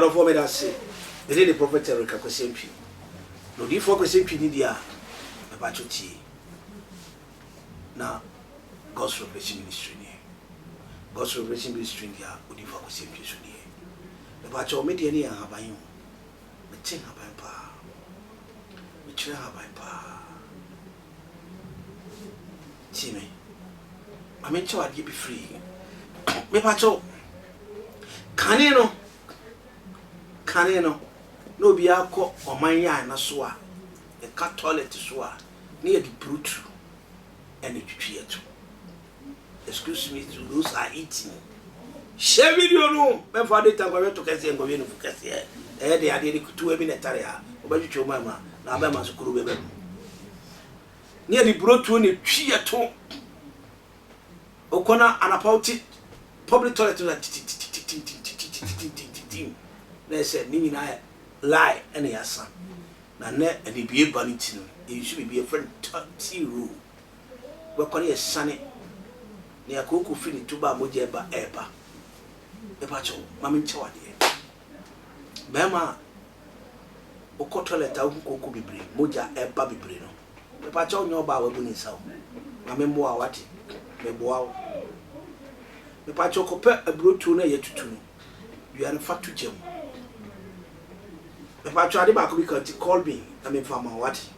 Other for me that say, they did the prophet Eric Akosempi. No, the for Akosempi Nidia, a batch of tea. Now, God's Revelation Ministry. God's Revelation Ministry here, would you for Akosempi? The batch of media near Habayum. The ting Habaypa. The chair Habaypa. Timmy. I mean, I'd be free. Me pacho. Caneno. No be alcohol or my yarn, a soa. A cat toilet to soa. Near the brute. And the tree. Excuse me, to those are eating. Share video no. My father tango to Cassie and go in for Cassie. They are dedicated to a minute area. About your mamma. Now, Mamma Sukuru. Near the brute to a tree at home. Okona and about it. Public toilet to that. They said, Nini I lie and your son. Now, net and he be a bunny. You should be a friend. Zero. Work on your sonny. Near Coco Fini Tuba Mojeba Eba. Epacho, Mammy Chawadi. Bema Oko toilet out Coco be brain. Moja Eba be brain. Epacho no bow winning sound. Mammy Moa Wati. Meboa. Epacho copper a blue tuna yet to two. You are a fat to gem. If I tried back because he called me, I mean, from what?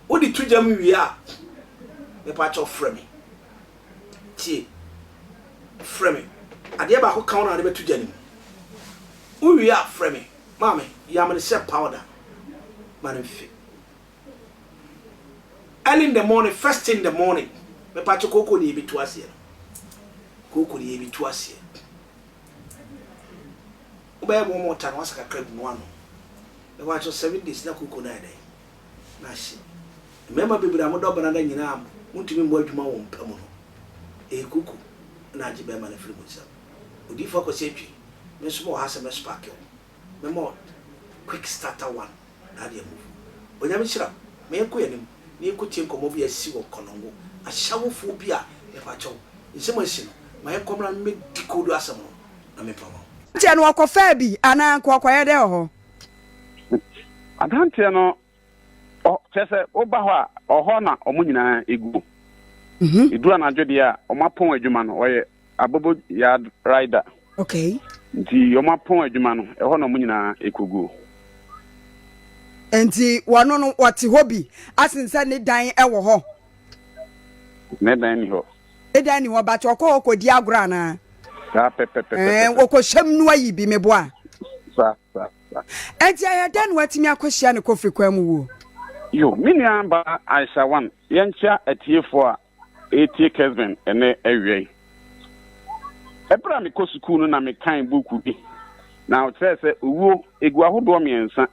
What did two gem we are? The patch of framing. Tea. Framing. I dare back count on the two gem. Who we are framing? Mammy, you are set powder. Man, early in the morning, first thing in the morning, the patch of cocoa be to us here. Cocoa be to us here. One more time, once I crab one. The watch of 7 days, no cocoa night. Nashi. Remember, people, I'm a dog and then you know, want to be more to my own permanent. A cuckoo, Naji Beman and Freeman. Would you focus safety? Miss Moore has a mess sparkle. No more quick starter one. Nadia move. When I'm sure, may I quit him, near Kutin come over a sea of Konongo, a shower phobia, if I told. In some way, my command make the code as a more. I'm a problem. Tiano ko fabi ana ko akwaya de ho Adantia no o chese oba ho a oho na omunyina egu idura na adwede a omapon adwuma no oye abobo yard rider. Okay. Nti omapon adwuma no eho na omunyina ekogu. Enti wano no wati hobi asinse ne dan ewo ho. Ne dan ni ho. E dan ni ho ba to ko okodi agora na. Woko shem no ayi bi meboa sa enti ya den watimi akohia ne kofi kwamu wo yo minia ba ASHAW0 yencha atiefo a etie Kesben ene awie ebra me ko school no na me kan buku bi na o tse owo egu ahodo miensa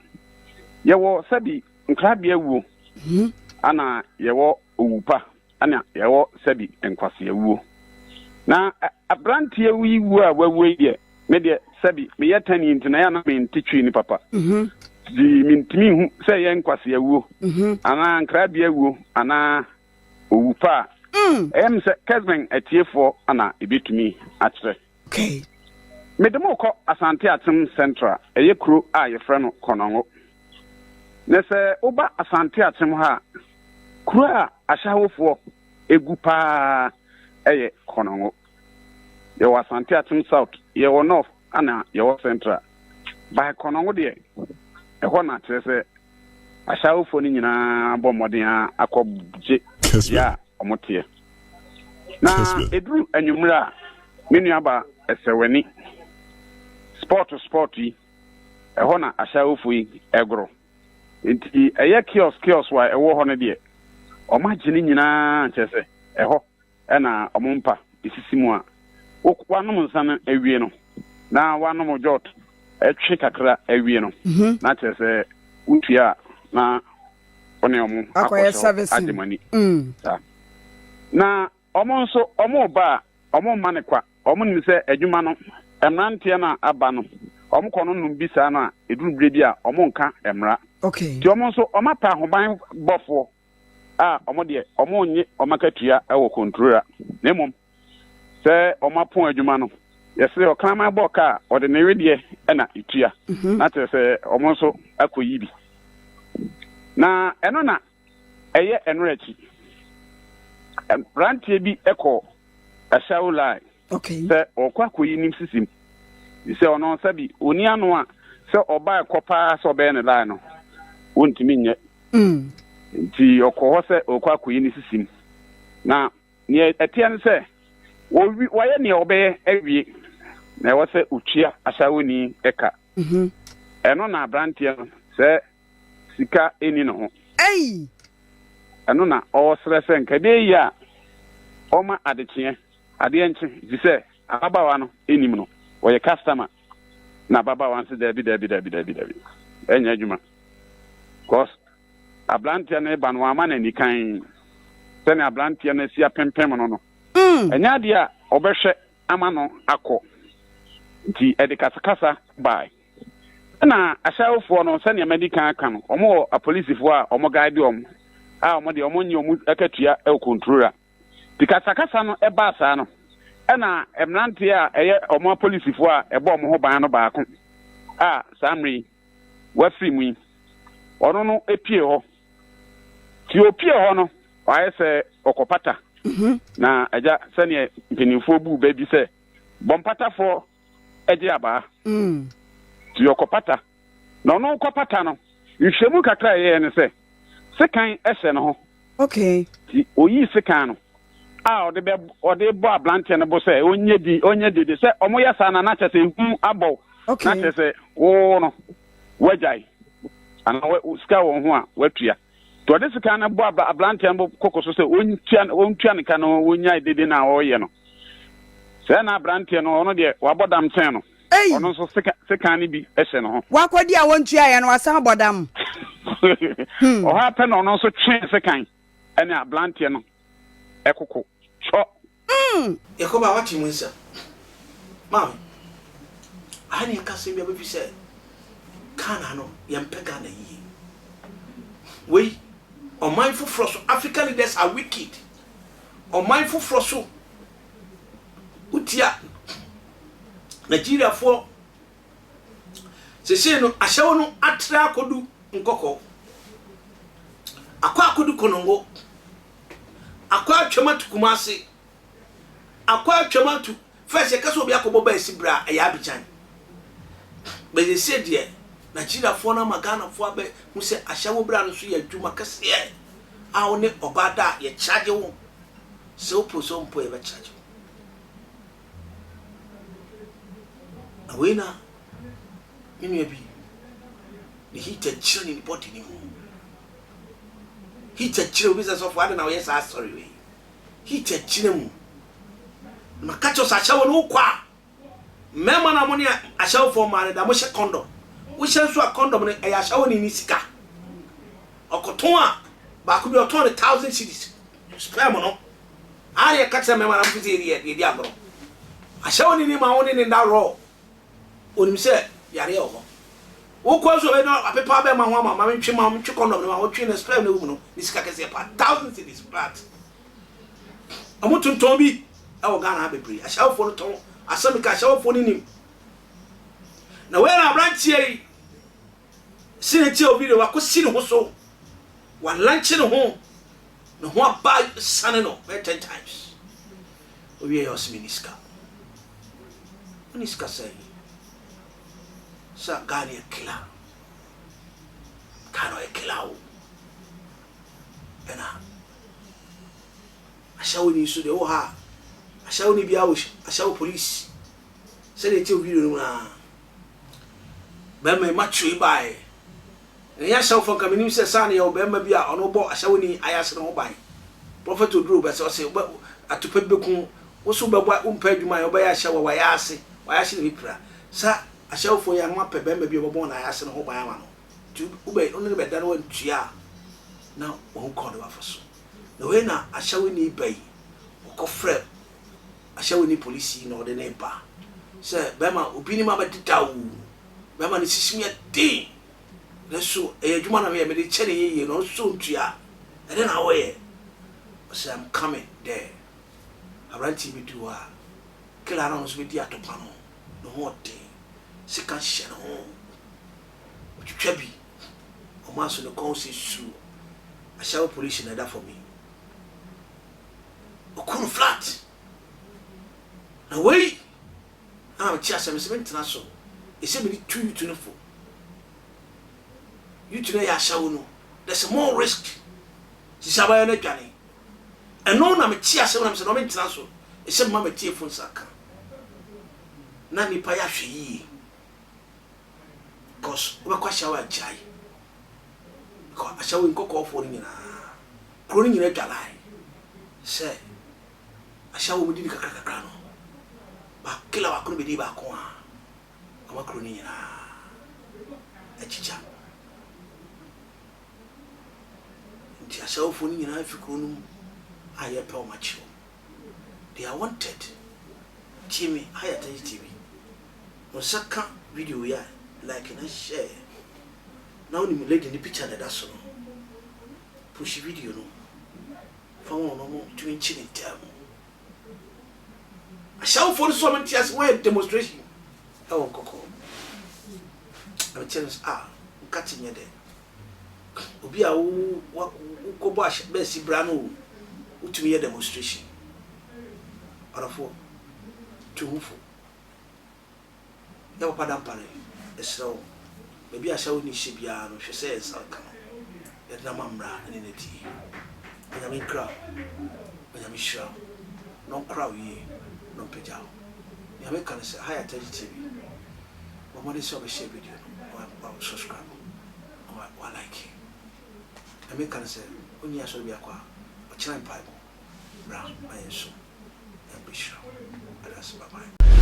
yewo sabi nkrabia wuo ana yewo owupa ana yewo sabi enkwase wuo na abrantie wu a wawe ye me de sabi me yetani ntina ya na me ntitwi ni papa di mintimi hu se ye nkwase awuo ana nkrabia awuo ana owupa em se Kesben atiefo ana ebetumi akyere okay me de moko Asante Atem Central eye kro a ye frɛ no Konongo ne se oba Asante Atem ha kro a ASHAW0 egu pa eye Konongo ye was Asante Atem South ye wo north ana ye wo central by Konongo de e ho na tese ASHAW0 ni nyina bomodin akobje ya omotie na edru anwumra menu aba esewani sport yi e ho na ASHAW0 yi egro nti eye kiosk wa e wo ho ne de omagine nyina tese e ho na omompa isisimu a okwanom nsana awie no na wanom jot etwe kakra awie no na tese utua na one omo akoye service ademani na omo nso omo ba omo manekwa omo nim se adwuma no emrantie na aba no omo kono num bisa na edurubire bi a omo nka emra okay ti omo nso omo pa hoban bofo a omo de omo nye omakatua e wo controller nemom se omapon adwuma no Yes, o klama boka or the neredie ena itua. Na te se omonso akoyi bi. Na eno na eye enrechi. Brantie bi eko ASHAW line. Okay. Se okwa koyi nim sisim. Se ono sabi oni anu a se oba ekopa so be ne line no. Wontimi nye. Nti okwo se okwa koyi ni sisim. Na ni etia ne se waye ne obe ewie na wo se utua ASHAW ni eka. Eno na brantie no se sika eni no ho. Ei. Eno na o srese nkade yi a oma adekye ade enche di se ababawa no enim no oye customer na babawa nse dabi enya adwuma cause ablantia na eba no ama na nikan se na ablantia na sia pempem no enya ade a obehwe ama no akọ nti edikasakasa bai na ASHAW no se na medical aka no omo a police fo a omo guide omo a omo de omo nyi omo akatua e controller dikasakasa no eba sa no na emnante a eye omo police fo a ebo omo ho ban no baako a samri wa free mu ono no epie ho ti opie ho no waye se okopata na aja sane mpinifo bu ba bi se bompata fo eje aba ti okopata na ono okopata no ihwemu kakra ye ne se sekan ehye no ho okay ti oyi sekan no a ode bo ablantia no bo se onye di se omo ya sa na chese hu abo na chese wo no wajai ana ska wo ho a watua to ode sika na bo ablantia bo kokoso se ontua ne ka no wonya dede na wo ye no se na ablantia no ono de wabodam ten no ono so sika ni bi ehye no ho wakodi a wontua ye no wasan bodam o ha pe no ono so twen sekan ene ablantia no ekoko cho yakoba wati munsa mama ani akase bia bebi se kana no yampega na yi we on mindful frost African leaders are wicked on mindful frost utia Nigeria for se no ASHAW no atra akodu nkoko akwa akodu Konongo akwa atwamatu Kumasi akwa atwamatu first yakaso obi akobo ba esibra ya abichan be they say there Nigeria for na magana for be hu se ASHAW bra no so ya dwuma kase a one obada ye charge wo so poso mpo e be charge awena mimi bi ni hita chini ni body ni mu hita chini business of what na we say sorry we hita chini mu makacho ASHAW no kwa mema na mo ni ASHAW for mare da mo she condom wo she so a condom ni e ASHAW ni sika okoton a ba ko bi oton 1000 cedis spam no ari kacha mema na mfiti ye di agro ASHAW ni ma woni ni da raw onim se yare ho wo ko so be no apepa be ma ho ma mentwe ma mentwe condom no ma wo twe na spam na wu no ni sika kese pa 1000 cedis flat amutunton bi awo Ghana bebre ASHAW no ton asami ka ASHAW ni nim na we na branchie sineti o video wa ko sini ho so wa lanchi no ho no ho aba sane no 10 times o wie yo sminiska uniska say sa Ghana killer kano e killer o ena ASHAW ni so de o ha ASHAW ni bia o ASHAW police se de ti o video no na ba me macho ibai ya ASHAW for kaminim se sa na ya o ba ma bia ono bo ASHAW ni ayase no ban prophet odru be se atupa beku wo so be bwa umpa adwuma ya o ba ya ASHAW wa ya ase ni pira sa ASHAW for ya no apɛ ba ma bia bo na ayase no ban ama no tu ube onu be dano ntua na wo ko do afaso na we na ASHAW ni bai ko frɛ ASHAW ni police no de na ba se ba ma obi ni ma ba ditawu ba ma ni sisimi ati na so e adwuma na me de kyere yeye no so ntua e de na wo ye say I'm coming there aranti bi duwa kila na so be di atopa no no ho de sika hye no twitwa bi o ma so no kon se su ASHAW police na da for me o kun flat na wey am chia se me ntina so e se me ni tu you no for you to ya ASHAW no there's more risk si sabaya na dwane eno na me chia se na me se no me ntina so e se ma me tie phone saka na nipa ya hwe yi cause we kwa ASHAW ajai ko ASHAW nkoko for ni na kro ni na dwalai se ASHAW mu di kakaka no ba kila wa kro be di ba ko a ama kro ni na achicha nti ASHAW fo ni na fi kro no aye pe o macho they are wanted Timmy higher TV no saka video ya like na share now ni lady ni picture na daso no push video no fa won no mo to nchi ni tam ASHAW for so many years where demonstration e won kokko am chance nkati nye de obi a wo ko bo be si bra no utumi ye demonstration arafo tuhufo ya papa dampare esro maybe ASHAW ni shebia no hwe se saka no ya na mamra ni neti ya me crowd ya me show no crowd yi no pejao ya me kan se higher TV mama ni so be share video no subscribe wa like ya me kan se oni ASHAW bia kwa o chira mpa bra ayeso ya be show. Bye bye.